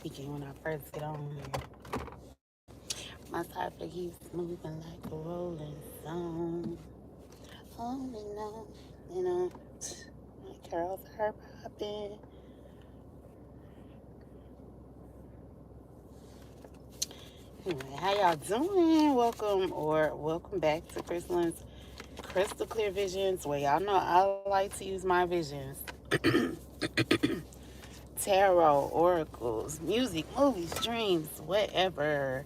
speaking when I first get on here. My topic keeps moving like a rolling stone. Holding on, my curls are popping. Anyway, how y'all doing? Welcome back to Crystalline's Crystal Clear Visions, where y'all know I like to use my visions. Tarot, oracles, music, movies, dreams, whatever,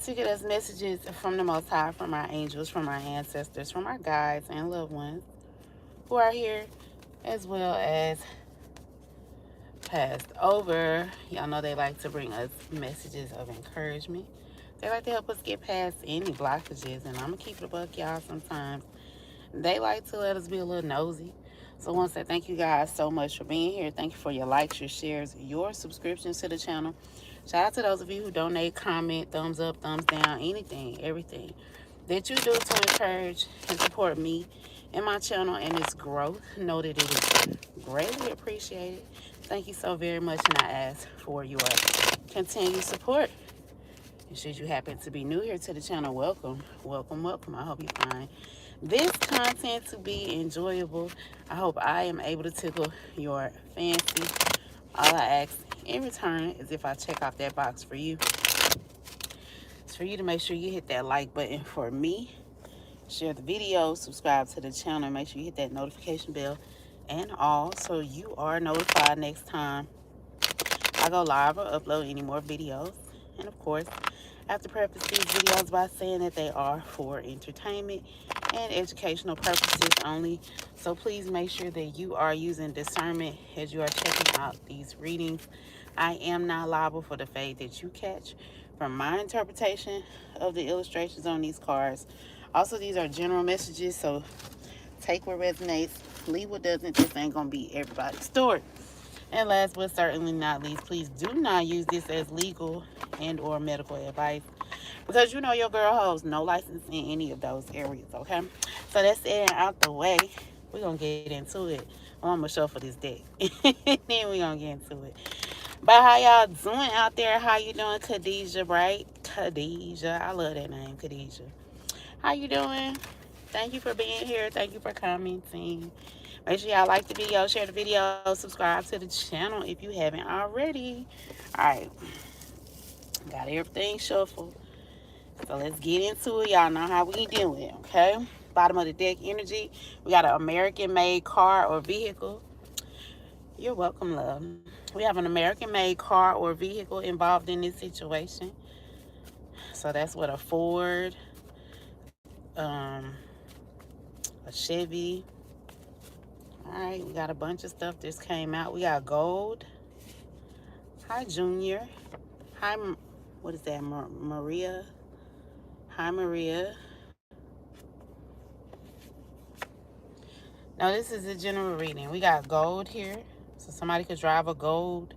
to get us messages from the Most High, from our angels, from our ancestors, from our guides and loved ones who are here, as well as passed over. Y'all know they like to bring us messages of encouragement. They like to help us get past any blockages, and I'm going to keep it a buck, y'all. Sometimes they like to let us be a little nosy. So once I thank you guys so much for being here. Thank you for your likes, your shares, your subscriptions to the channel. Shout out to those of you who donate, comment, thumbs up, thumbs down, anything, everything that you do to encourage and support me and my channel and its growth. Know that it is greatly appreciated. Thank you so very much, and I ask for your continued support. And should you happen to be new here to the channel, welcome, welcome, welcome. I hope you find this content to be enjoyable. I hope I am able to tickle your fancy. All I ask in return is if I check off that box for you, it's for you to make sure you hit that like button for me, share the video, subscribe to the channel, make sure you hit that notification bell and all, so you are notified next time I go live or upload any more videos. And of course, I have to preface these videos by saying that they are for entertainment and educational purposes only. So please make sure that you are using discernment as you are checking out these readings. I am not liable for the fade that you catch from my interpretation of the illustrations on these cards. Also, these are general messages, so take what resonates, leave what doesn't. This ain't gonna be everybody's story. And last but certainly not least, please do not use this as legal and or medical advice, because you know your girl holds no license in any of those areas, okay? So that's it out the way. We're going to get into it. I'm going to shuffle this deck. Then we're going to get into it. But how y'all doing out there? How you doing, Khadijah, right? Khadijah. I love that name, Khadijah. How you doing? Thank you for being here. Thank you for commenting. Make sure y'all like the video, share the video, subscribe to the channel if you haven't already. All right. Got everything shuffled. So let's get into it. Y'all know how we do it, okay? Bottom of the deck energy. We got an American-made car or vehicle. You're welcome, love. We have an American-made car or vehicle involved in this situation. So that's what a Ford, a Chevy. All right, we got a bunch of stuff just came out. We got gold. Hi, Junior. Hi, what is that, Maria? Hi, Maria. Now, this is a general reading. We got gold here. So somebody could drive a gold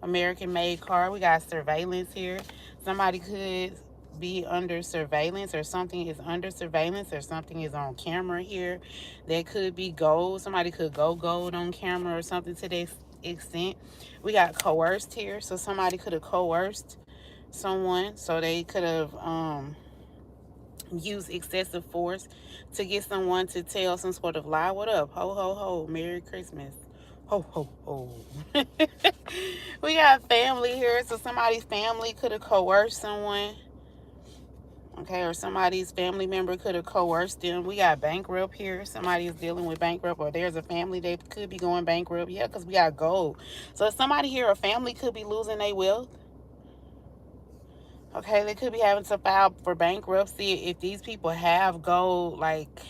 American-made car. We got surveillance here. Somebody could be under surveillance, or something is under surveillance, or something is on camera here. That could be gold. Somebody could go gold on camera or something to this extent. We got coerced here. So somebody could have coerced someone. So they could have use excessive force to get someone to tell some sort of lie. What up? Ho, ho, ho. Merry Christmas. Ho, ho, ho. We got family here. So somebody's family could have coerced someone. Okay, or somebody's family member could have coerced them. We got bankrupt here. Somebody is dealing with bankrupt, or there's a family that could be going bankrupt. Yeah, because we got gold. So somebody here, a family could be losing their wealth. Okay, they could be having to file for bankruptcy. If these people have gold, like,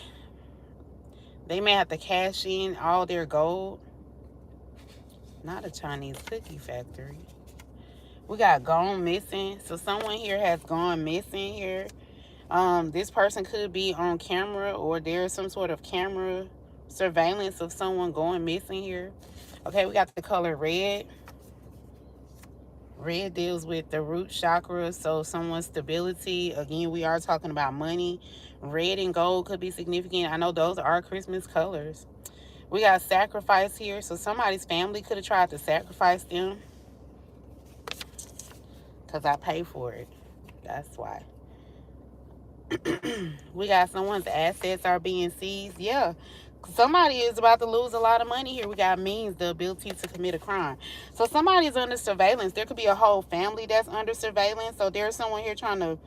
they may have to cash in all their gold. Not a Chinese cookie factory. We got gone missing. So someone here has gone missing here. This person could be on camera, or there's some sort of camera surveillance of someone going missing here. Okay, we got the color red. Red deals with the root chakra, so someone's stability. Again, we are talking about money. Red and gold could be significant. I know those are Christmas colors. We got sacrifice here, so somebody's family could have tried to sacrifice them. because I pay for it. That's why. We got someone's assets are being seized. Yeah. Somebody is about to lose a lot of money here. We got means, the ability to commit a crime. So somebody's under surveillance. There could be a whole family that's under surveillance. So there's someone here trying to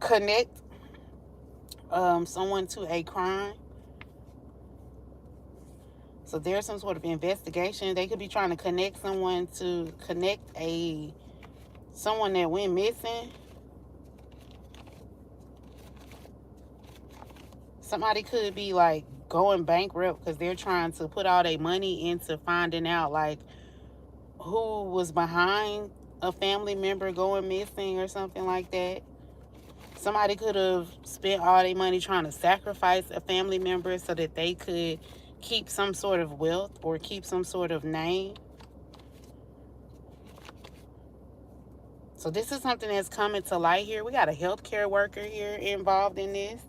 connect someone to a crime. So there's some sort of investigation. They could be trying to connect someone to connect someone that went missing. Somebody could be like going bankrupt because they're trying to put all their money into finding out like who was behind a family member going missing or something like that. Somebody could have spent all their money trying to sacrifice a family member so that they could keep some sort of wealth or keep some sort of name. So this is something that's coming to light here. We got a healthcare worker here involved in this.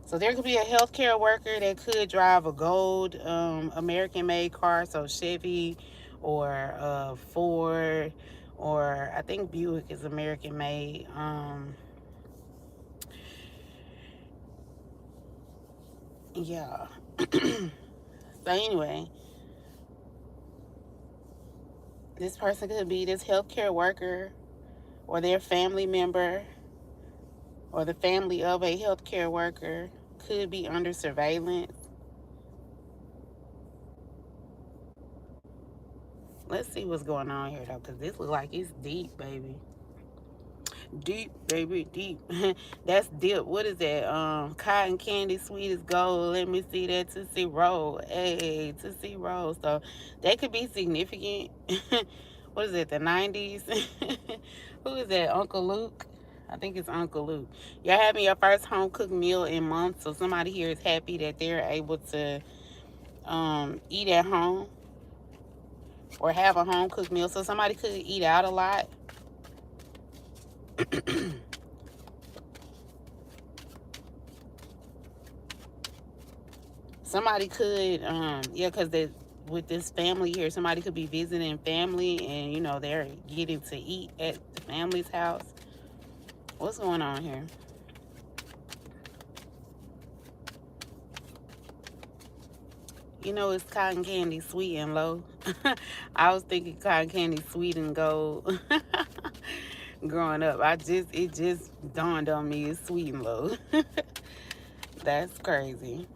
So there could be a healthcare worker that could drive a gold American-made car, so Chevy or Ford, or I think Buick is American-made. Yeah. So anyway, this person could be this healthcare worker or their family member or the family of a healthcare worker could be under surveillance. Let's see what's going on here, though, because this looks like it's deep, baby. Deep, baby, deep. That's dip. What is that? Cotton candy, sweet as gold. Let me see that Tootsie Roll. Hey, Tootsie Roll. So that could be significant. What is it? The 90s? Who is that? Uncle Luke? I think it's Uncle Luke. You're having your first home cooked meal in months, so somebody here is happy that they're able to eat at home or have a home cooked meal. So somebody could eat out a lot. Somebody could, yeah, because with this family here, somebody could be visiting family and, you know, they're getting to eat at the family's house. What's going on here? You know, it's cotton candy, sweet and low. I was thinking cotton candy, sweet and gold. Growing up, it just dawned on me it's sweet and low. That's crazy.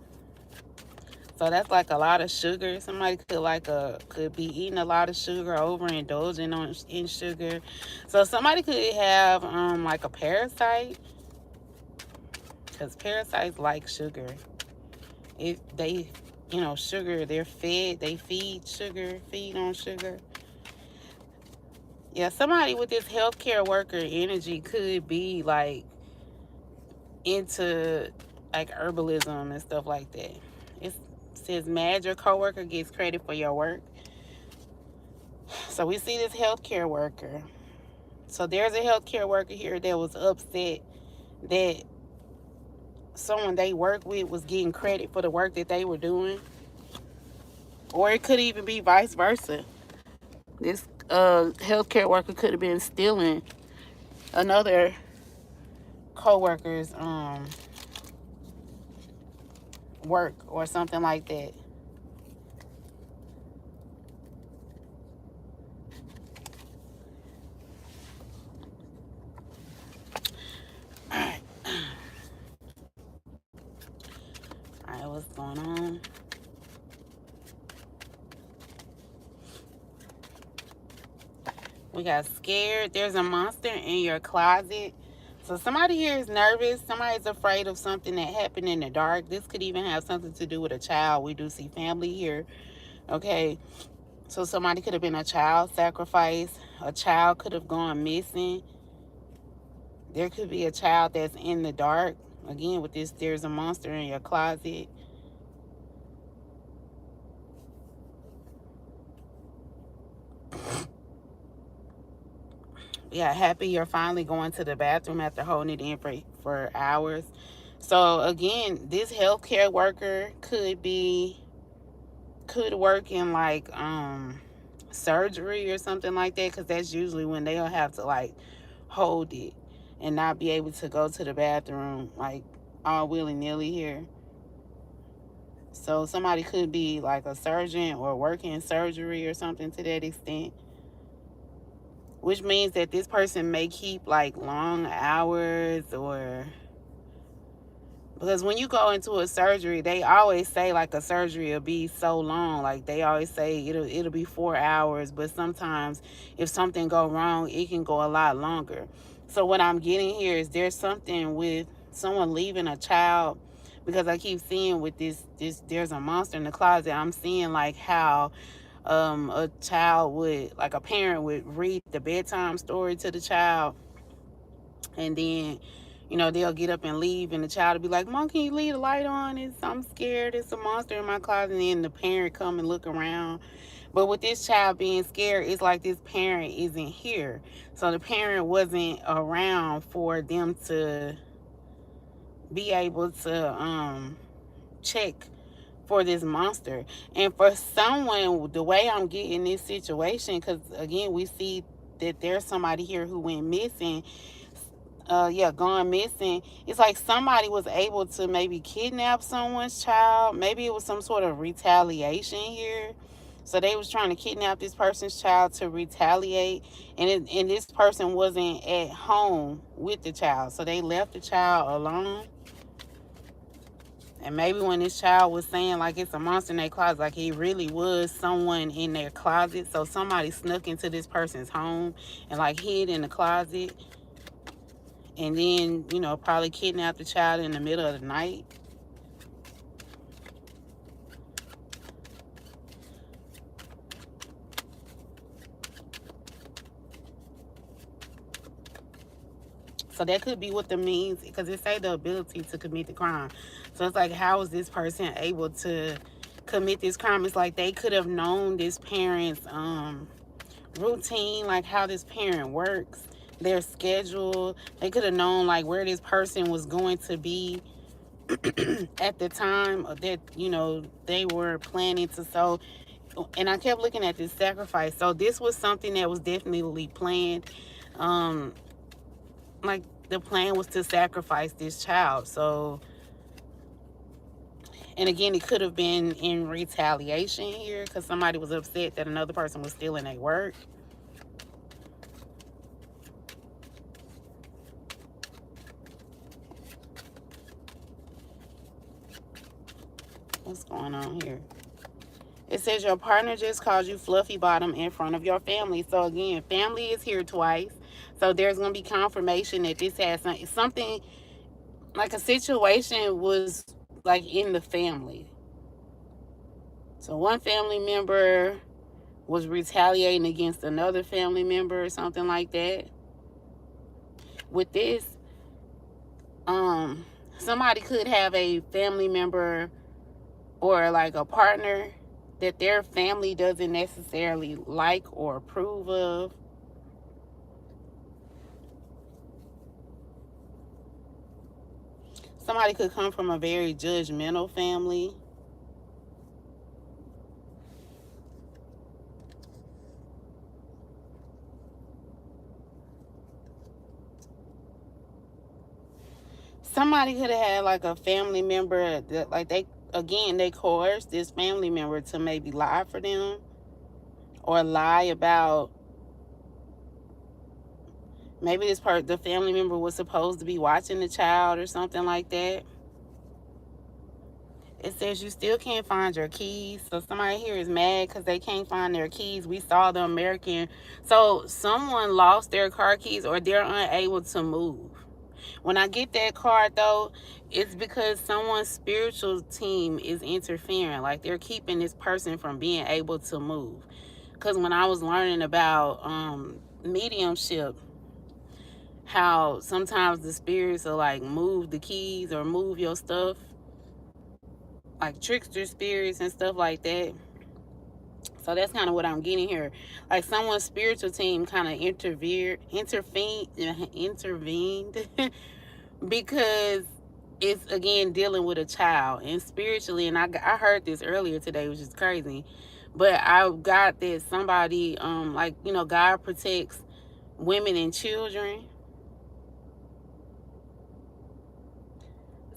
So that's like a lot of sugar. Somebody could be eating a lot of sugar, overindulging in sugar. So somebody could have like a parasite, because parasites like sugar. If they, you know, sugar, they feed on sugar. Yeah, somebody with this healthcare worker energy could be like into like herbalism and stuff like that. It says mad your coworker gets credit for your work. So we see this healthcare worker. So there's a healthcare worker here that was upset that someone they work with was getting credit for the work that they were doing. Or it could even be vice versa. This healthcare worker could have been stealing another co-worker's work or something like that. Alright, what's going on? We got scared. There's a monster in your closet. So somebody here is nervous. Somebody's afraid of something that happened in the dark. This could even have something to do with a child. We do see family here. Okay. So somebody could have been a child sacrifice. A child could have gone missing. There could be a child that's in the dark. Again, with this, there's a monster in your closet. Yeah, happy you're finally going to the bathroom after holding it in for hours. So again, this healthcare worker could work in like surgery or something like that, because that's usually when they'll have to like hold it and not be able to go to the bathroom like all willy-nilly here. So somebody could be like a surgeon or working in surgery or something to that extent, which means that this person may keep like long hours. Or because when you go into a surgery, they always say like a surgery will be so long. Like they always say it'll be 4 hours, but sometimes if something go wrong, it can go a lot longer. So what I'm getting here is there's something with someone leaving a child, because I keep seeing with this there's a monster in the closet. I'm seeing like how a child would, like a parent would read the bedtime story to the child, and then they'll get up and leave, and the child will be like, Mom, can you leave the light on? I'm scared, it's a monster in my closet. And then the parent come and look around. But with this child being scared, it's like this parent isn't here, so the parent wasn't around for them to be able to check for this monster. And for someone, the way I'm getting this situation, because again we see that there's somebody here who went missing, gone missing. It's like somebody was able to maybe kidnap someone's child. Maybe it was some sort of retaliation here. So they was trying to kidnap this person's child to retaliate, and this person wasn't at home with the child, so they left the child alone. And maybe when this child was saying like it's a monster in their closet, like it really was someone in their closet. So somebody snuck into this person's home and like hid in the closet, and then probably kidnapped the child in the middle of the night. So that could be what the means, because it say the ability to commit the crime. So it's like, how is this person able to commit this crime? It's like they could have known this parent's routine, like how this parent works, their schedule. They could have known like where this person was going to be at the time that they were planning to. So, and I kept looking at this sacrifice. So this was something that was definitely planned. Like the plan was to sacrifice this child. So, and again, it could have been in retaliation here, because somebody was upset that another person was stealing their work. What's going on here? It says your partner just called you fluffy bottom in front of your family. So again, family is here twice. So there's going to be confirmation that this has something like a situation was like in the family. So one family member was retaliating against another family member or something like that. With this, somebody could have a family member or like a partner that their family doesn't necessarily like or approve of. Somebody could come from a very judgmental family. Somebody could have had like a family member that like they coerced this family member to maybe lie for them, or lie about maybe the family member was supposed to be watching the child or something like that. It says you still can't find your keys. So somebody here is mad because they can't find their keys. We saw the American. So someone lost their car keys, or they're unable to move. When I get that card, though, it's because someone's spiritual team is interfering. Like they're keeping this person from being able to move. Because when I was learning about mediumship, how sometimes the spirits will like move the keys or move your stuff, like trickster spirits and stuff like that. So that's kind of what I'm getting here. Like someone's spiritual team kind of intervened because it's again dealing with a child and spiritually. And I heard this earlier today, which is crazy. But I got that somebody, like, you know, God protects women and children.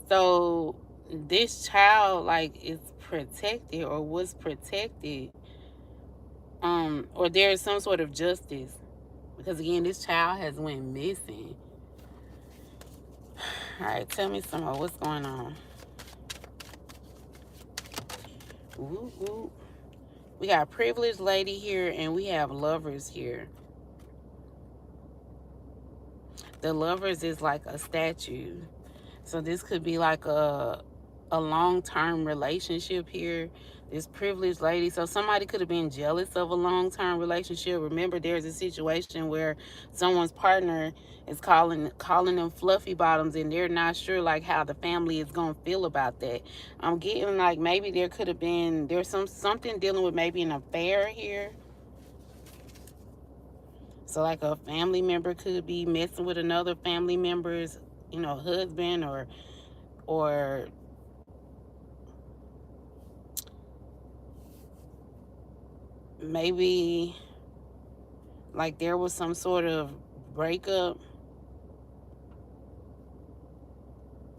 So this child, like, is protected or was protected, or there is some sort of justice. Because again, this child has went missing. All right, tell me some more. What's going on? Ooh, ooh. We got privileged lady here, and we have lovers here. The lovers is like a statue. So this could be like a long-term relationship here. This privileged lady. So somebody could have been jealous of a long-term relationship. Remember, there's a situation where someone's partner is calling them fluffy bottoms, and they're not sure like how the family is gonna feel about that. I'm getting like maybe there could have been something dealing with maybe an affair here. So like a family member could be messing with another family member's, you know, husband, or maybe like there was some sort of breakup.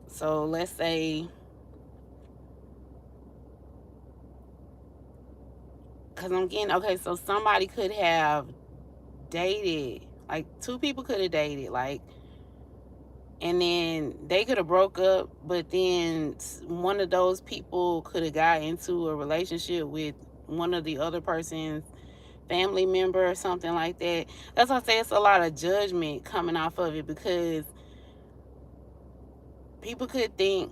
So let's say, because I'm getting, okay, so somebody could have dated, like two people could have dated, like, and then they could have broke up, but then one of those people could have got into a relationship with one of the other person's family member or something like that. That's why I say it's a lot of judgment coming off of it, because people could think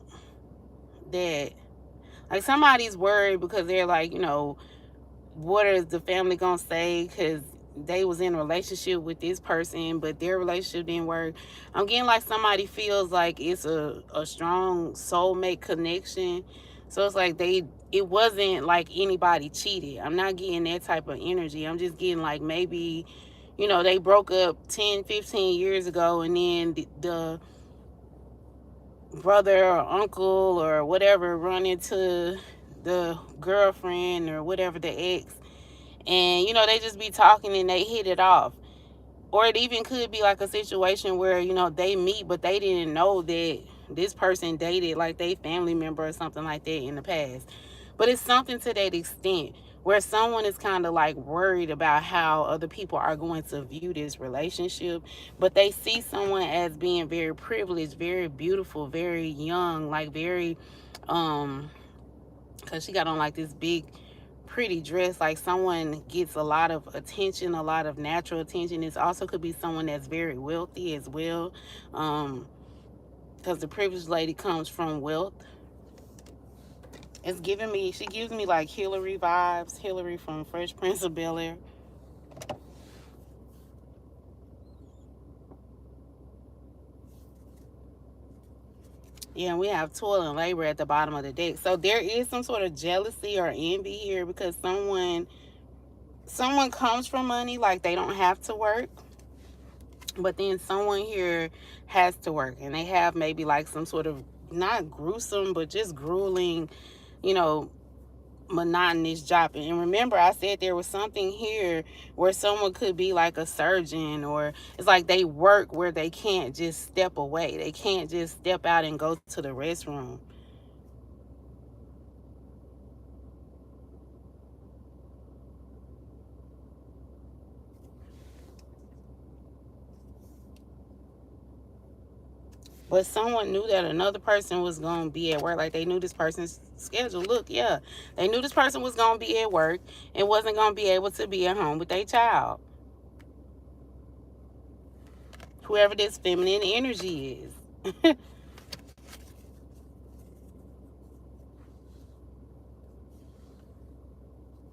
that like somebody's worried because they're like, you know, what is the family gonna say, because they was in a relationship with this person but their relationship didn't work. I'm getting like somebody feels like it's a strong soulmate connection. So it's like it wasn't like anybody cheated. I'm not getting that type of energy. I'm just getting like maybe, you know, they broke up 10-15 years ago, and then the brother or uncle or whatever run into the girlfriend or whatever, the ex, and you know they just be talking and they hit it off. Or it even could be like a situation where, you know, they meet but they didn't know that this person dated like they family member or something like that in the past. But it's something to that extent where someone is kind of like worried about how other people are going to view this relationship, but they see someone as being very privileged, very beautiful, very young, like very because she got on like this big pretty dress, like someone gets a lot of attention, a lot of natural attention. It also could be someone that's very wealthy as well, because the privileged lady comes from wealth. It's giving me, she gives me like Hillary vibes, Hillary from Fresh Prince of Bel-Air. Yeah, and we have toil and labor at the bottom of the deck. So there is some sort of jealousy or envy here, because someone comes from money, like they don't have to work, but then someone here has to work, and they have maybe like some sort of not gruesome but just grueling, you know, monotonous job. And remember, I said there was something here where someone could be like a surgeon, or it's like they work where they can't just step away, they can't just step out and go to the restroom. But someone knew that another person was going to be at work. Like they knew this person's schedule. Look, yeah, they knew this person was going to be at work and wasn't going to be able to be at home with their child. Whoever this feminine energy is.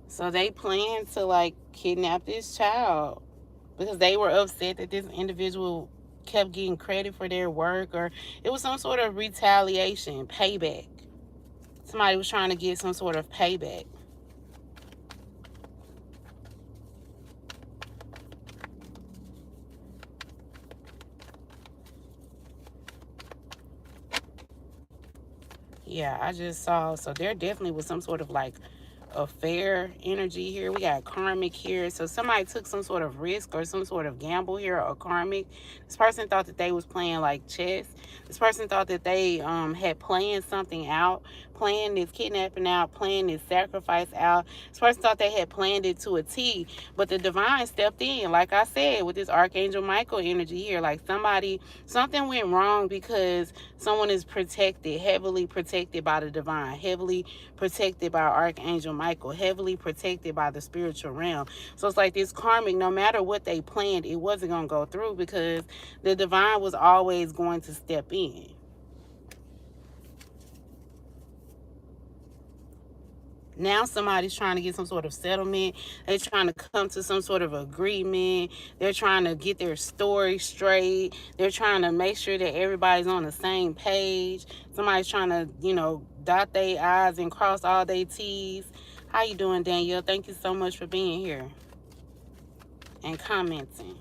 So they planned to like kidnap this child because they were upset that this individual kept getting credit for their work, or it was some sort of retaliation, payback. Somebody was trying to get some sort of payback. Yeah, I just saw, so there definitely was some sort of like affair energy here. We got karmic here. So somebody took some sort of risk or some sort of gamble here, or karmic. This person thought that they was playing like chess. This person thought that they had planned something out, planned this kidnapping out, planned this sacrifice out. This person thought they had planned it to a T, but the divine stepped in, like I said, with this Archangel Michael energy here. Like something went wrong because someone is protected, heavily protected by the divine, heavily protected by Archangel Michael, heavily protected by the spiritual realm. So it's like this karmic, no matter what they planned, it wasn't going to go through because the divine was always going to step in. Now somebody's trying to get some sort of settlement. They're trying to come to some sort of agreement. They're trying to get their story straight. They're trying to make sure that everybody's on the same page. Somebody's trying to, dot their I's and cross all their T's. How you doing, Danielle? Thank you so much for being here and commenting.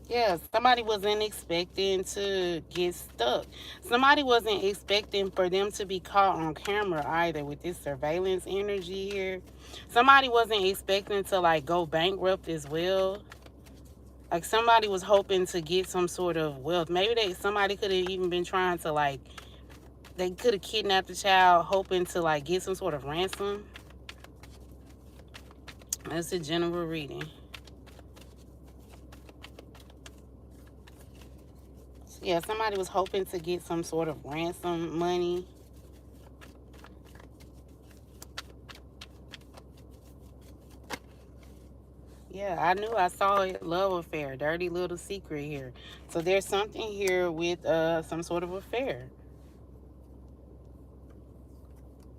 Yeah, somebody wasn't expecting to get stuck. Somebody wasn't expecting for them to be caught on camera either with this surveillance energy here. Somebody wasn't expecting to like go bankrupt as well. Like somebody was hoping to get some sort of wealth. Maybe somebody could have even been trying to like, they could have kidnapped the child hoping to like get some sort of ransom. That's a general reading. Yeah, somebody was hoping to get some sort of ransom money. Yeah, I knew I saw a love affair, dirty little secret here. So there's something here with some sort of affair.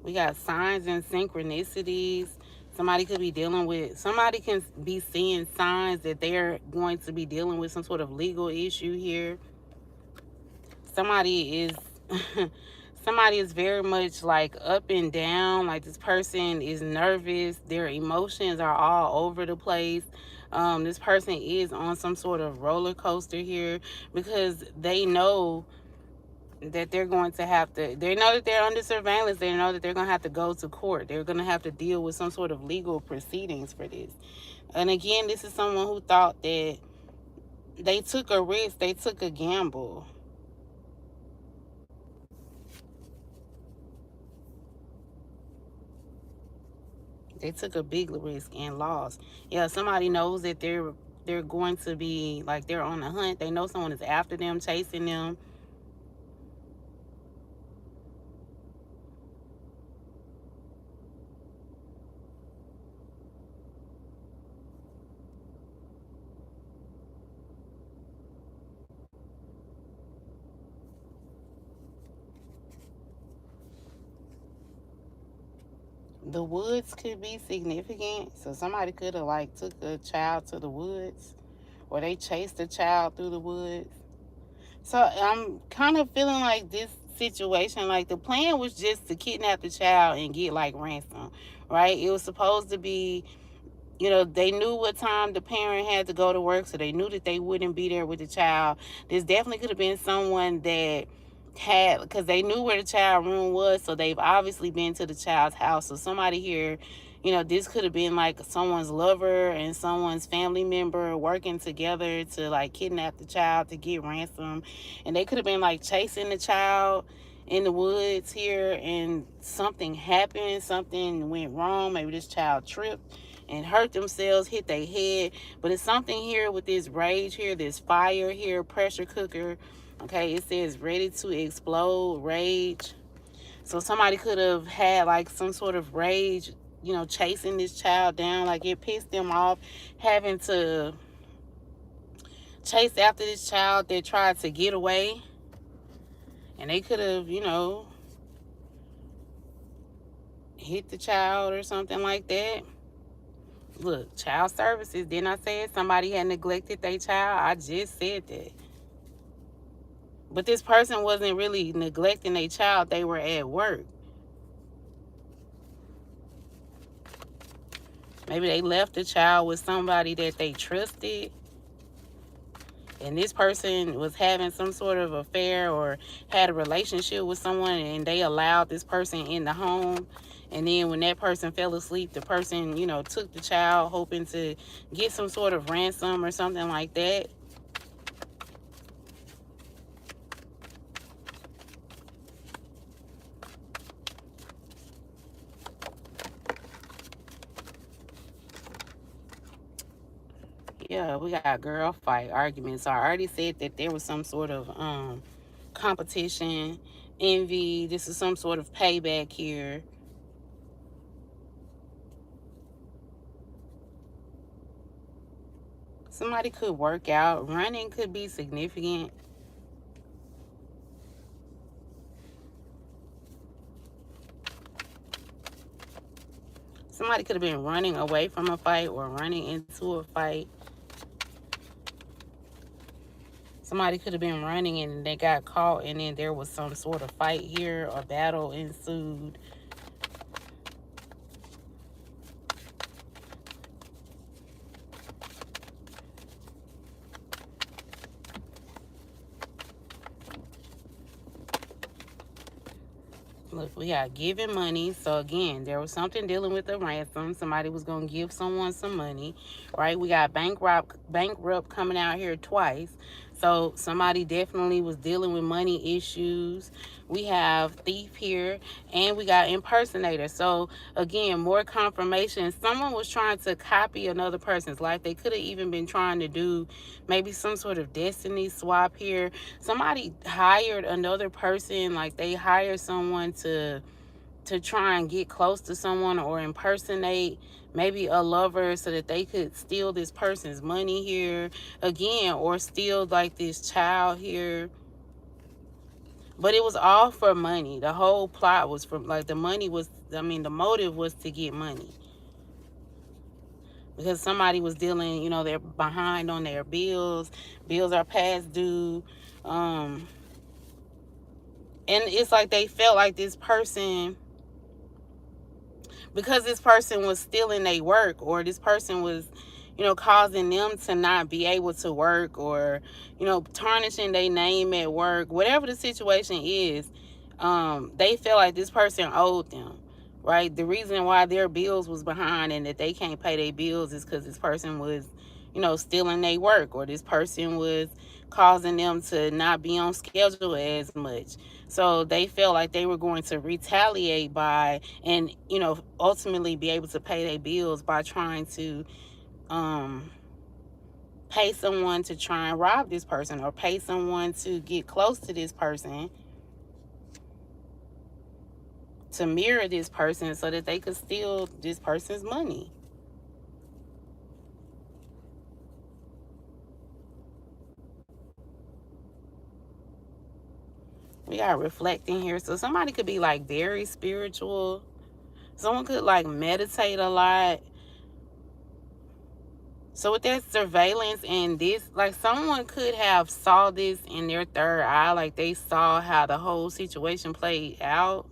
We got signs and synchronicities. Somebody could be somebody can be seeing signs that they're going to be dealing with some sort of legal issue here. Somebody is very much like up and down. Like this person is nervous. Their emotions are all over the place. This person is on some sort of roller coaster here because they know that they're going to have to, they know that they're under surveillance. They know that they're going to have to go to court. They're going to have to deal with some sort of legal proceedings for this. And again, this is someone who thought that they took a risk. They took a gamble. They took a big risk and lost. Yeah, somebody knows that they're going to be like they're on the hunt. They know someone is after them, chasing them. The woods could be significant. So somebody could have like took a child to the woods, or they chased a child through the woods. So I'm kind of feeling like this situation, like the plan was just to kidnap the child and get like ransom, right? It was supposed to be, they knew what time the parent had to go to work, so they knew that they wouldn't be there with the child. This definitely could have been someone that had, because they knew where the child room was, so they've obviously been to the child's house. So somebody here, this could have been like someone's lover and someone's family member working together to like kidnap the child to get ransom. And they could have been like chasing the child in the woods here, and something happened, something went wrong. Maybe this child tripped and hurt themselves, hit their head. But it's something here with this rage here, this fire here, pressure cooker. Okay, it says ready to explode, rage. So somebody could have had like some sort of rage, chasing this child down. Like it pissed them off having to chase after this child that tried to get away. And they could have, hit the child or something like that. Look, child services, didn't I say it? Somebody had neglected their child. I just said that. But this person wasn't really neglecting their child. They were at work. Maybe they left the child with somebody that they trusted. and this person was having some sort of affair or had a relationship with someone, and they allowed this person in the home. And then when that person fell asleep, the person, you know, took the child hoping to get some sort of ransom or something like that. Yeah, we got girl fight arguments. So I already said that there was some sort of competition, envy. This is some sort of payback here. Somebody could work out. Running could be significant. Somebody could have been running away from a fight or running into a fight. Somebody could have been running and they got caught, and then there was some sort of fight here or battle ensued. Look, we got giving money. So again, there was something dealing with a ransom. Somebody was going to give someone some money, right? We got bankrupt coming out here twice. So somebody definitely was dealing with money issues. We have thief here, and we got impersonator. So again, more confirmation. Someone was trying to copy another person's life. They could have even been trying to do maybe some sort of destiny swap here. Somebody hired another person, like they hired someone to try and get close to someone or impersonate maybe a lover so that they could steal this person's money here again, or steal like this child here. But it was all for money. The whole plot was for, like, the money was, I mean, the motive was to get money. Because somebody was dealing, you know, they're behind on their bills. Bills are past due. And it's like they felt like this person, because this person was stealing their work, or this person was, you know, causing them to not be able to work, or, you know, tarnishing their name at work, whatever the situation is, they felt like this person owed them, right? The reason why their bills was behind and that they can't pay their bills is because this person was, you know, stealing their work, or this person was causing them to not be on schedule as much. So they felt like they were going to retaliate by, and, you know, ultimately be able to pay their bills by trying to pay someone to try and rob this person, or pay someone to get close to this person, to mirror this person so that they could steal this person's money. We got reflecting here. So somebody could be like very spiritual. Someone could like meditate a lot. So with that surveillance and this, like, someone could have saw this in their third eye, like they saw how the whole situation played out.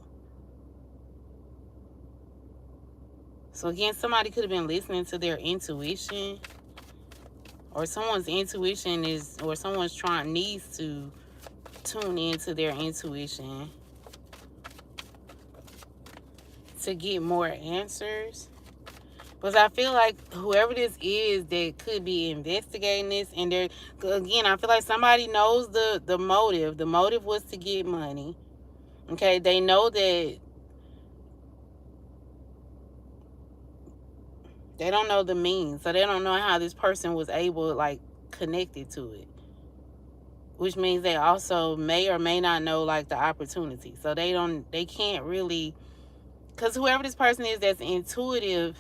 So again, somebody could have been listening to their intuition, or someone's intuition is, or someone's needs to tune into their intuition to get more answers. Because I feel like whoever this is that could be investigating this, and they're, again, I feel like somebody knows the motive. The motive was to get money. Okay, they know that, they don't know the means, so they don't know how this person was able, like, connected to it. Which means they also may or may not know, like, the opportunity. So they can't really, because whoever this person is that's intuitive,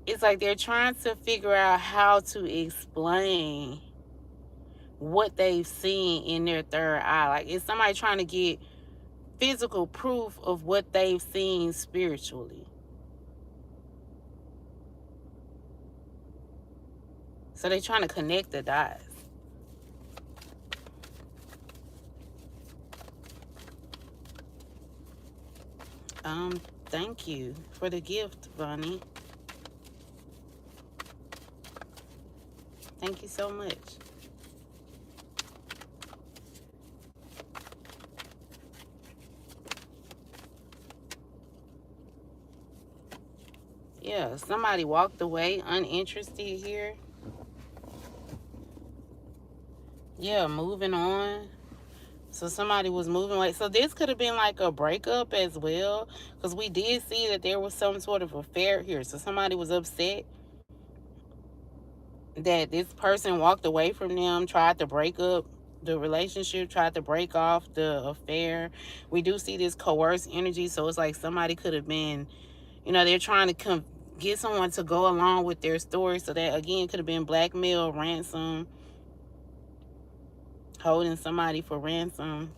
it's like they're trying to figure out how to explain what they've seen in their third eye. Like, it's somebody trying to get physical proof of what they've seen spiritually. So they're trying to connect the dots. Thank you for the gift, Bonnie. Thank you so much. Yeah, somebody walked away uninterested here. Yeah, moving on. So somebody was moving away. So this could have been like a breakup as well, because we did see that there was some sort of affair here. So somebody was upset that this person walked away from them, tried to break up the relationship, tried to break off the affair. We do see this coerced energy. So it's like somebody could have been, they're trying to get someone to go along with their story. So that, again, could have been blackmail, ransom, holding somebody for ransom.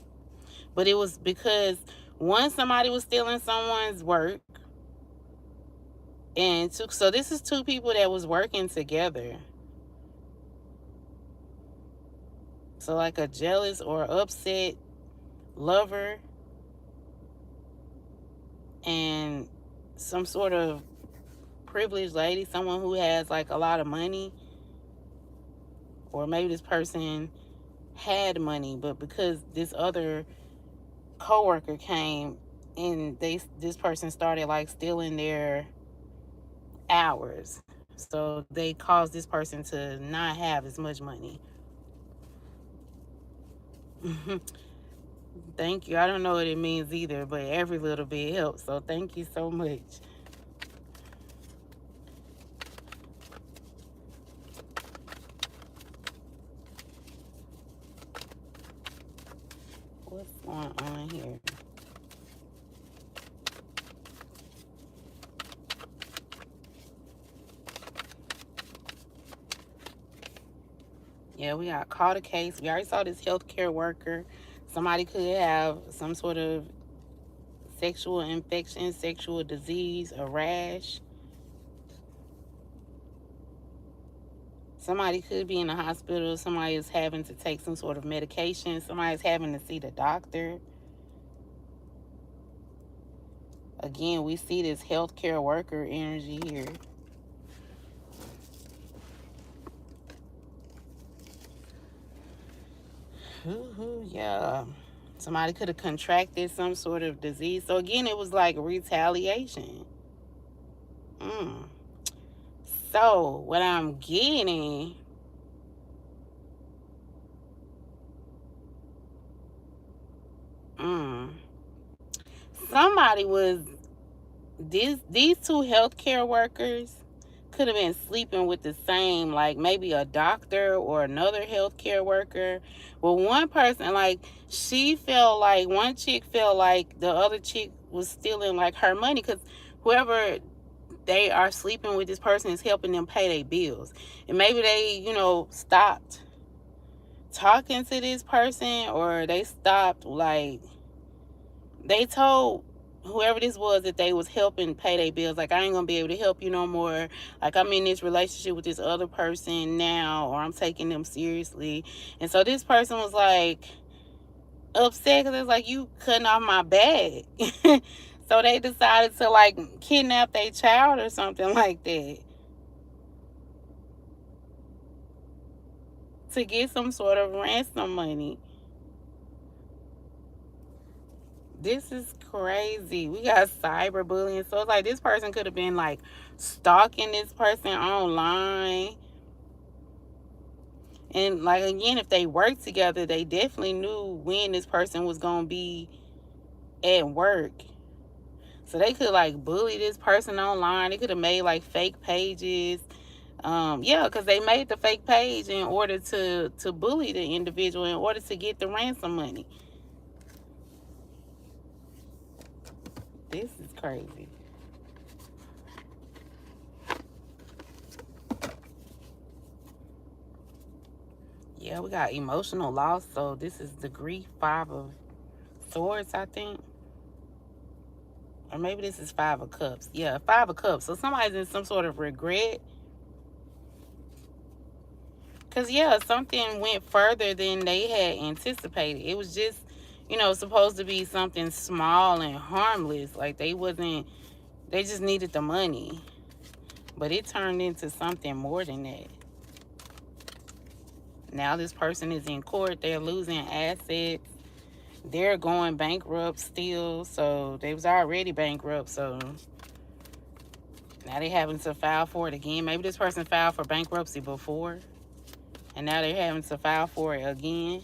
But it was because one, somebody was stealing someone's work, and two, so this is two people that was working together. So like a jealous or upset lover and some sort of privileged lady, someone who has like a lot of money, or maybe this person had money, but because this other coworker came and this person started like stealing their hours, so they caused this person to not have as much money. Thank you. I don't know what it means either, but every little bit helps, so thank you so much. What's going on here? Yeah, we got caught a case. We already saw this healthcare worker. Somebody could have some sort of sexual infection, sexual disease, a rash. Somebody could be in the hospital. Somebody is having to take some sort of medication. Somebody is having to see the doctor. Again, we see this healthcare worker energy here. Yeah. Somebody could have contracted some sort of disease. So again, it was like retaliation. So what I'm getting, somebody was these two healthcare workers could have been sleeping with the same, like maybe a doctor or another healthcare worker. Well, one person, like, she felt like, one chick felt like the other chick was stealing like her money, because whoever they are sleeping with, this person is helping them pay their bills. And maybe they, stopped talking to this person, or they stopped, like, they told whoever this was that they was helping pay their bills, like, I ain't gonna be able to help you no more, like, I'm in this relationship with this other person now, or I'm taking them seriously. And so this person was like upset because it's like, you cutting off my bag. So they decided to like kidnap their child or something like that to get some sort of ransom money. This is crazy. We got cyberbullying. So it's like this person could have been like stalking this person online. And like, again, if they worked together, they definitely knew when this person was going to be at work. So they could like bully this person online. They could have made like fake pages. Yeah, because they made the fake page in order to bully the individual, in order to get the ransom money. This is crazy. Yeah, we got emotional loss. So this is the grief, 5 of Swords, I think. Or maybe this is 5 of Cups. Yeah, 5 of Cups. So somebody's in some sort of regret. Because, yeah, something went further than they had anticipated. It was just, supposed to be something small and harmless. Like, they just needed the money. But it turned into something more than that. Now this person is in court. They're losing assets. They're going bankrupt still. So they was already bankrupt. So Now they're having to file for it again. Maybe this person filed for bankruptcy before, and now they're having to file for it again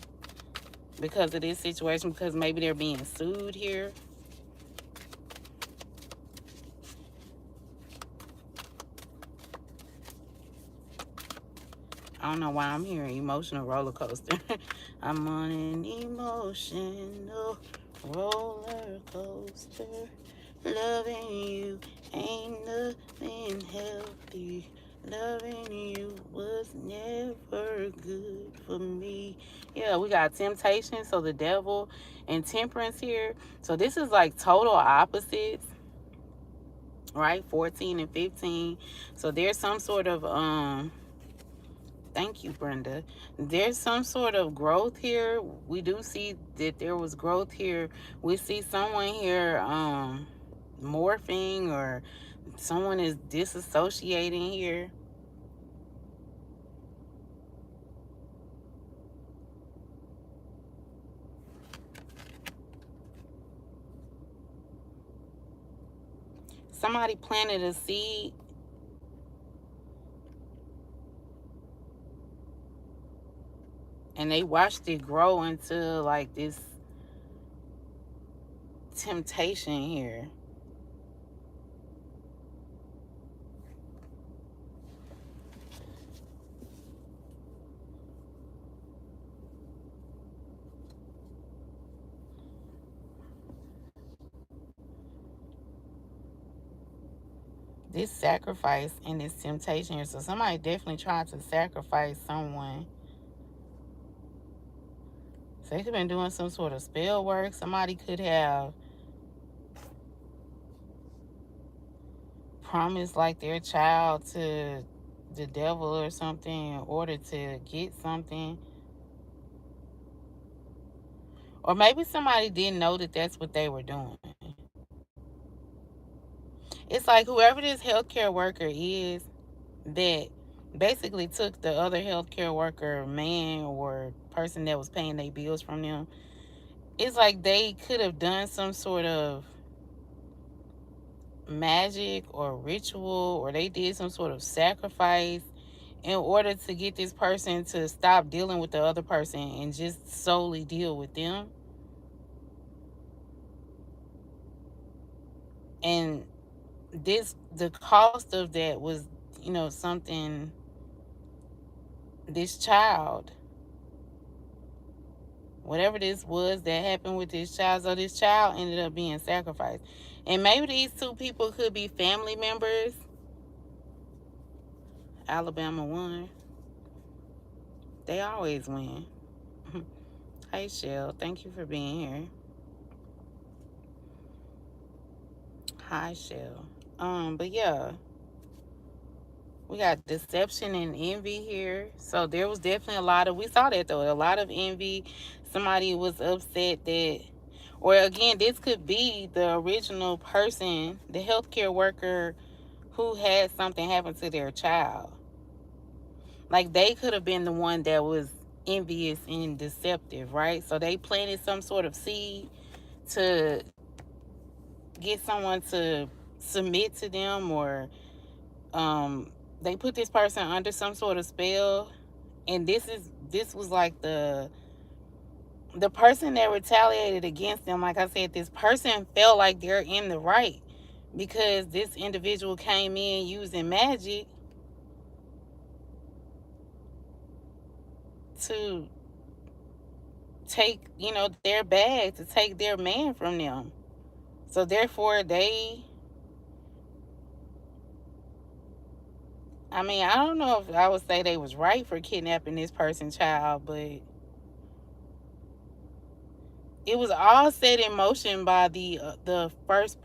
because of this situation, because maybe they're being sued here. I don't know why I'm hearing emotional roller coaster. I'm on an emotional roller coaster. Loving you ain't nothing healthy. Loving you was never good for me. Yeah, we got temptation, so the devil, and temperance here. So this is like total opposites, right? 14 and 15. So there's some sort of thank you, Brenda. There's some sort of growth here. We do see that there was growth here. We see someone here morphing, or someone is disassociating here. Somebody planted a seed, and they watched it grow into like this temptation here. This sacrifice and this temptation here. So somebody definitely tried to sacrifice someone. So they could have been doing some sort of spell work. Somebody could have promised like their child to the devil or something in order to get something. Or maybe somebody didn't know that that's what they were doing. It's like whoever this healthcare worker is that basically took the other healthcare worker, man or person that was paying their bills from them. It's like they could have done some sort of magic or ritual, or they did some sort of sacrifice in order to get this person to stop dealing with the other person and just solely deal with them. And the cost of that was, something, this child, whatever this was that happened with this child. So this child ended up being sacrificed. And maybe these two people could be family members. Alabama won. They always win. Hey, Shell. Thank you for being here. Hi, Shell. But yeah. We got deception and envy here. So there was definitely we saw that though, a lot of envy. Somebody was upset that, or again, this could be the original person, the healthcare worker who had something happen to their child. Like they could have been the one that was envious and deceptive, right? So they planted some sort of seed to get someone to submit to them, or they put this person under some sort of spell. And this was like the person that retaliated against them. Like I said, this person felt like they're in the right because this individual came in using magic to take, their bag, to take their man from them. So therefore I don't know if I would say they was right for kidnapping this person's child, but it was all set in motion by the first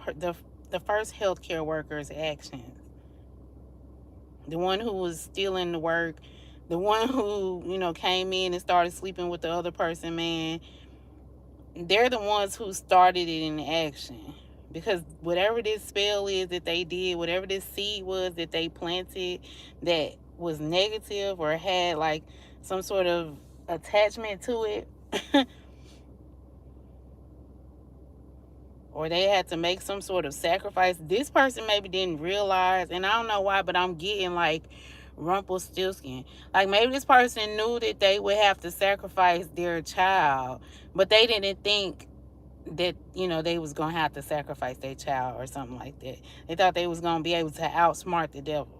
healthcare worker's actions. The one who was stealing the work, the one who came in and started sleeping with the other person, man. They're the ones who started it in action, because whatever this spell is that they did, whatever this seed was that they planted that was negative or had like some sort of attachment to it. or they had to make some sort of sacrifice. This person maybe didn't realize, and I don't know why, but I'm getting like Rumpelstiltskin. Like maybe this person knew that they would have to sacrifice their child, but they didn't think that, you know, they was gonna have to sacrifice their child or something like that. They thought they was gonna be able to outsmart the devil.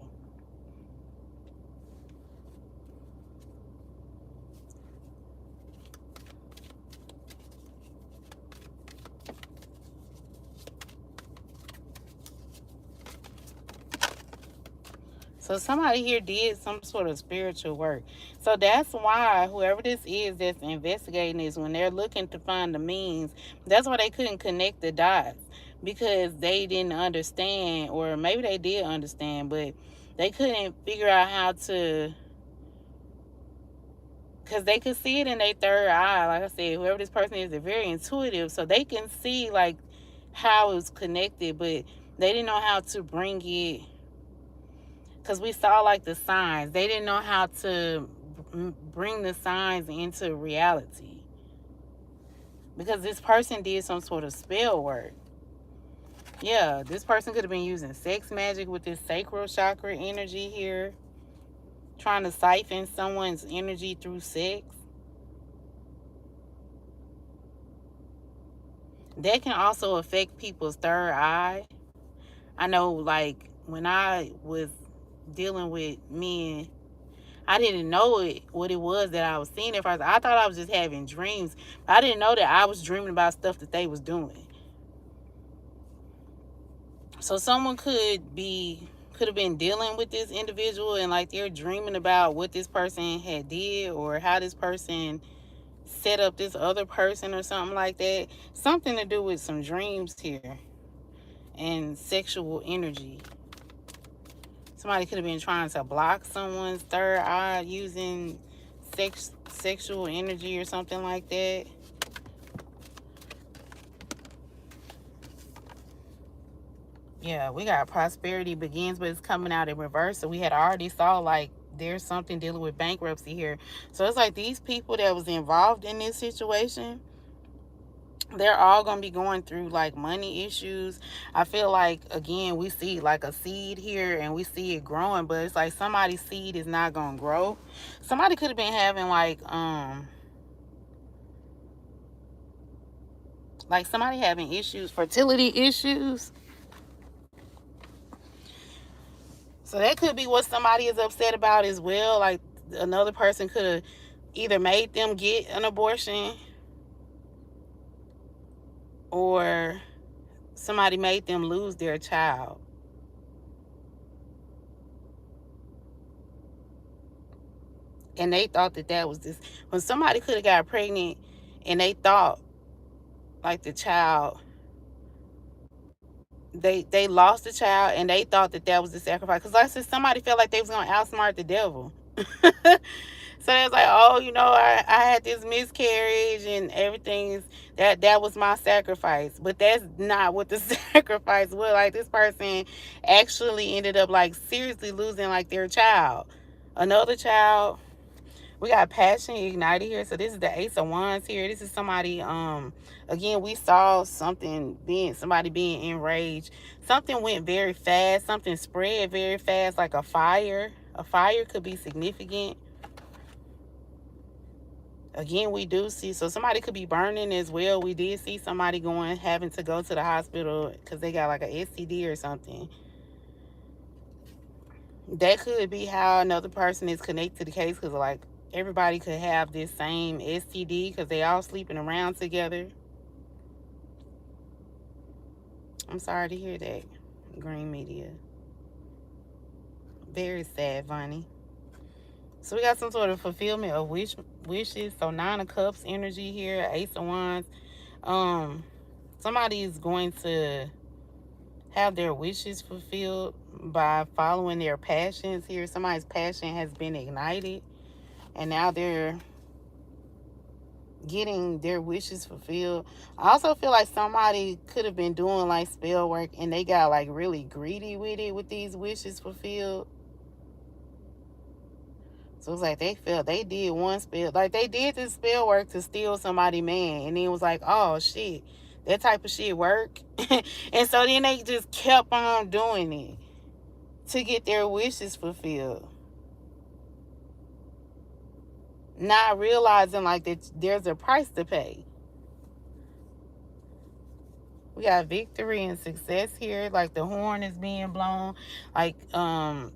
So somebody here did some sort of spiritual work. So that's why whoever this is that's investigating this, when they're looking to find the means, that's why they couldn't connect the dots, because they didn't understand, or maybe they did understand, but they couldn't figure out how to, because they could see it in their third eye. Like I said, whoever this person is, they're very intuitive, so they can see like how it's connected, but they didn't know how to bring it, because we saw like the signs. They didn't know how to bring the signs into reality, because this person did some sort of spell work. Yeah, this person could have been using sex magic with this sacral chakra energy here, trying to siphon someone's energy through sex. That can also affect people's third eye. I know, like, when I was dealing with men, I didn't know what it was that I was seeing at first. I thought I was just having dreams. But I didn't know that I was dreaming about stuff that they was doing. So someone could have been dealing with this individual, and like they're dreaming about what this person had did, or how this person set up this other person or something like that. Something to do with some dreams here and sexual energy. Somebody could have been trying to block someone's third eye using sexual energy or something like that. Yeah, we got prosperity begins, but it's coming out in reverse. So we had already saw like there's something dealing with bankruptcy here. So it's like these people that was involved in this situation, they're all going to be going through like money issues. I feel like, again, we see like a seed here and we see it growing, but it's like somebody's seed is not going to grow. Somebody could have been having like somebody having issues, fertility issues. So that could be what somebody is upset about as well. Like another person could have either made them get an abortion, or somebody made them lose their child. And they thought that was this. When somebody could have got pregnant and they thought like the child, they lost the child and they thought that was the sacrifice. Because like I said, somebody felt like they was going to outsmart the devil. So they was like, oh, you know, I had this miscarriage and everything. That was my sacrifice. But that's not what the sacrifice was. Like this person actually ended up like seriously losing like their child. Another child. We got passion ignited here. So this is the Ace of Wands here. This is somebody, again, we saw somebody being enraged. Something went very fast. Something spread very fast, like a fire. A fire could be significant. Again, we do see, so somebody could be burning as well. We did see somebody having to go to the hospital because they got like a STD or something. That could be how another person is connected to the case, because like everybody could have this same STD because they all sleeping around together. I'm sorry to hear that, Green Media. Very sad, Vonnie. So we got some sort of fulfillment of wishes. So 9 of Cups energy here, Ace of Wands. Somebody is going to have their wishes fulfilled by following their passions here. Somebody's passion has been ignited, and now they're getting their wishes fulfilled. I also feel like somebody could have been doing like spell work and they got like really greedy with it, with these wishes fulfilled. So it's like they felt they did one spell, like they did this spell work to steal somebody's man, and then it was like, oh shit, That type of shit work. And so then they just kept on doing it to get their wishes fulfilled. Not realizing like that there's a price to pay. We got victory and success here. Like the horn is being blown. Like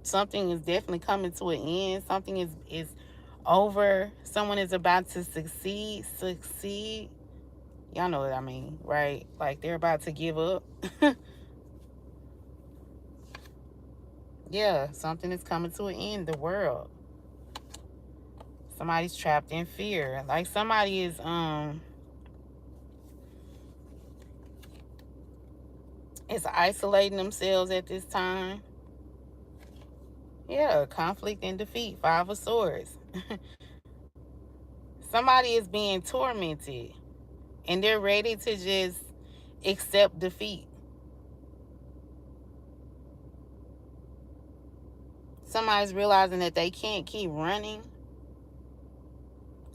something is definitely coming to an end. Something is over. Someone is about to succeed. Y'all know what I mean, right? Like they're about to give up. Yeah, something is coming to an end. The world. Somebody's trapped in fear. Like somebody is isolating themselves at this time. Yeah, conflict and defeat. 5 of Swords. Somebody is being tormented and they're ready to just accept defeat. Somebody's realizing that they can't keep running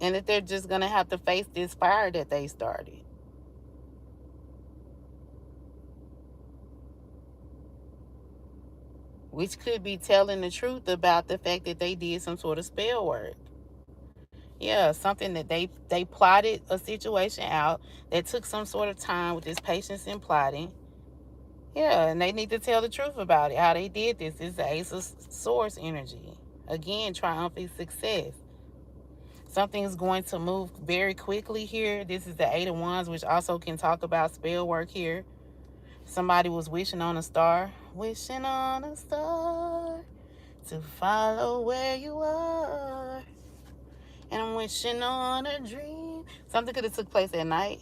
and that they're just going to have to face this fire that they started. Which could be telling the truth about the fact that they did some sort of spell work. Yeah, something that they plotted a situation out that took some sort of time with this patience and plotting. Yeah, and they need to tell the truth about it, how they did this. It's the Ace of Swords energy. Again, triumphant success. Something's going to move very quickly here. This is the 8 of Wands, which also can talk about spell work here. Somebody was wishing on a star. Wishing on a star to follow where you are. And I'm wishing on a dream. Something could have took place at night.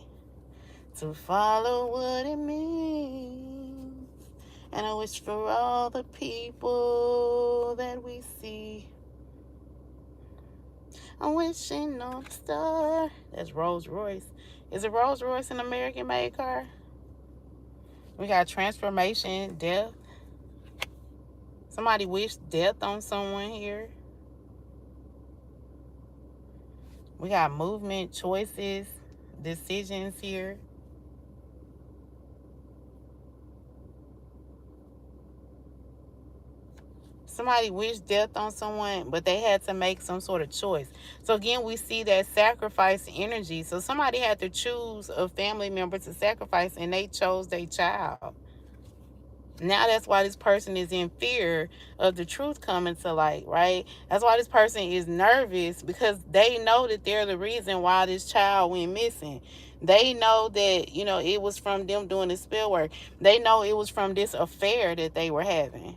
To follow what it means. And I wish for all the people that we see. I'm wishing on a star. That's Rolls Royce. Is a Rolls Royce an American made car? We got transformation, death. Somebody wished death on someone here. We got movement, choices, decisions here. Somebody wished death on someone, but they had to make some sort of choice. So again, we see that sacrifice energy. So somebody had to choose a family member to sacrifice, and they chose their child. Now that's why this person is in fear of the truth coming to light, right? That's why this person is nervous, because they know that they're the reason why this child went missing. They know that, you know, it was from them doing the spell work. They know it was from this affair that they were having.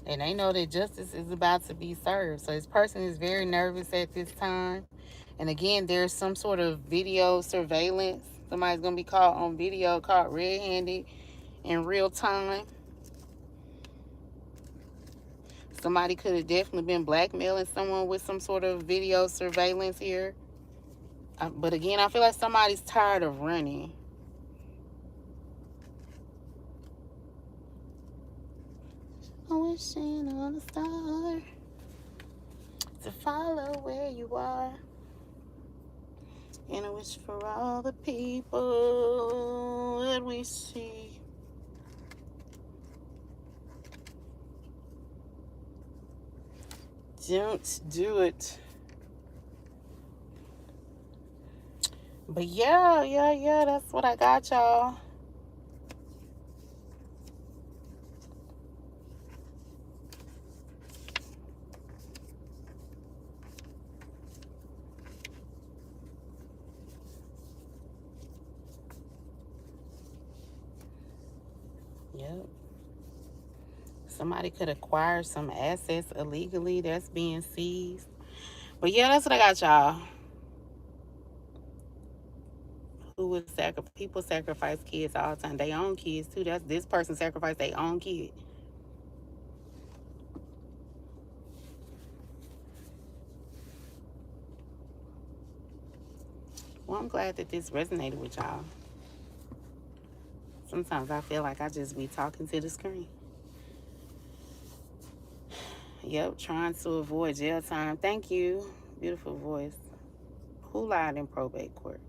And they know that justice is about to be served. So this person is very nervous at this time. And again, there's some sort of video surveillance. Somebody's going to be caught on video, caught red-handed in real time. Somebody could have definitely been blackmailing someone with some sort of video surveillance here. But again, I feel like somebody's tired of running. I'm wishing on a star to follow where you are. And I wish for all the people that we see. Don't do it. But yeah, that's what I got, y'all. Yep. Somebody could acquire some assets illegally that's being seized. But yeah, that's what I got, y'all. Who would sacrifice? People sacrifice kids all the time. They own kids too. That's this person sacrificed their own kid. Well, I'm glad that this resonated with y'all. Sometimes I feel like I just be talking to the screen. Yep, trying to avoid jail time. Thank you. Beautiful voice. Who lied in probate court?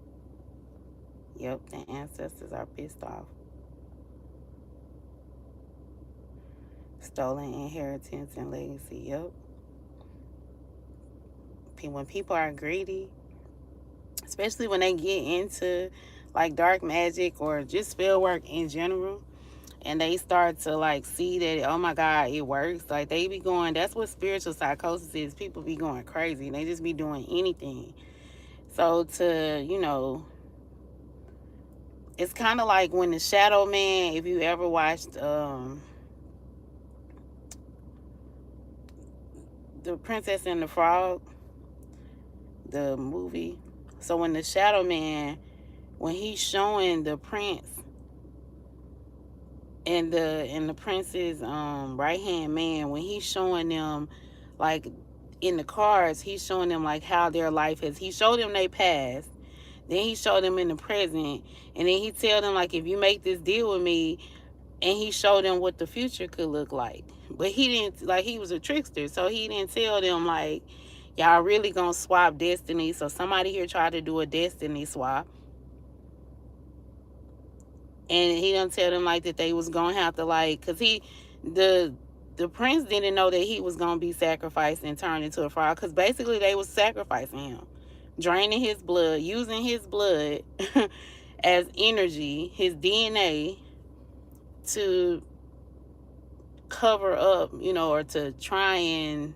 Yep, the ancestors are pissed off. Stolen inheritance and legacy. Yep. When people are greedy, especially when they get into like dark magic or just spell work in general, and they start to like see that, oh my God, it works. Like they be going, that's what spiritual psychosis is. People be going crazy. They just be doing anything. So to, you know, it's kind of like when the Shadow Man, if you ever watched The Princess and the Frog, the movie. So when the Shadow Man, when he's showing the prince and the prince's right hand man, when he's showing them like in the cards, he's showing them like how their life is. He showed them their past, then he showed them in the present, and then he tell them like, if you make this deal with me, and he showed them what the future could look like. But he didn't, like, he was a trickster, so he didn't tell them like, y'all really gonna swap destiny. So somebody here tried to do a destiny swap, and he didn't tell them like that they was gonna have to like, cause the prince didn't know that he was gonna be sacrificed and turned into a frog, cause basically they was sacrificing him, draining his blood, using his blood as energy, his DNA, to cover up, you know, or to try and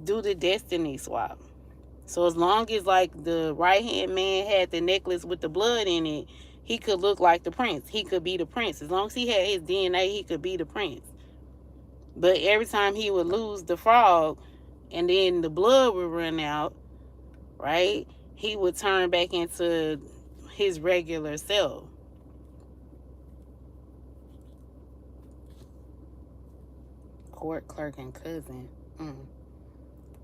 do the destiny swap. So as long as like the right hand man had the necklace with the blood in it, he could look like the prince. He could be the prince. As long as he had his DNA, he could be the prince. But every time he would lose the frog and then the blood would run out, right, he would turn back into his regular self. Court clerk and cousin.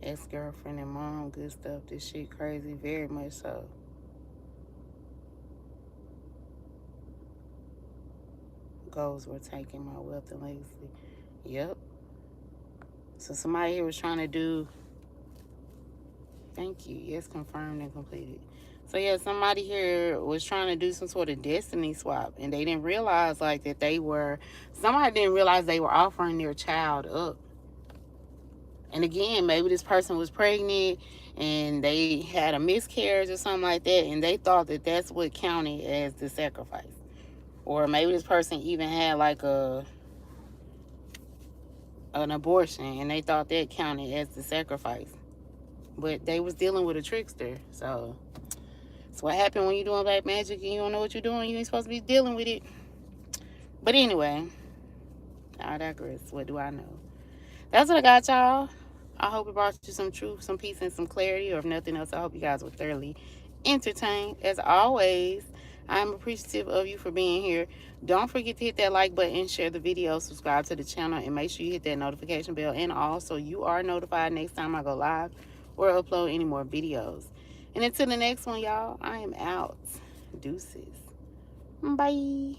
Ex-girlfriend and mom, good stuff. This shit crazy, very much so. Goals were taking my wealth and legacy. Yep. So somebody here was trying to do, thank you, yes, confirmed and completed. So yeah, somebody here was trying to do some sort of destiny swap, and they didn't realize like that somebody didn't realize they were offering their child up. And again, maybe this person was pregnant and they had a miscarriage or something like that, and they thought that that's what counted as the sacrifice. Or maybe this person even had like an abortion, and they thought that counted as the sacrifice. But they was dealing with a trickster. So it's what happened when you're doing black magic and you don't know what you're doing. You ain't supposed to be dealing with it. But anyway, I digress. What do I know? That's what I got, y'all. I hope it brought you some truth, some peace, and some clarity. Or if nothing else, I hope you guys were thoroughly entertained. As always, I'm appreciative of you for being here. Don't forget to hit that like button, share the video, subscribe to the channel, and make sure you hit that notification bell. And also, you are notified next time I go live or upload any more videos. And until the next one, y'all, I am out. Deuces. Bye.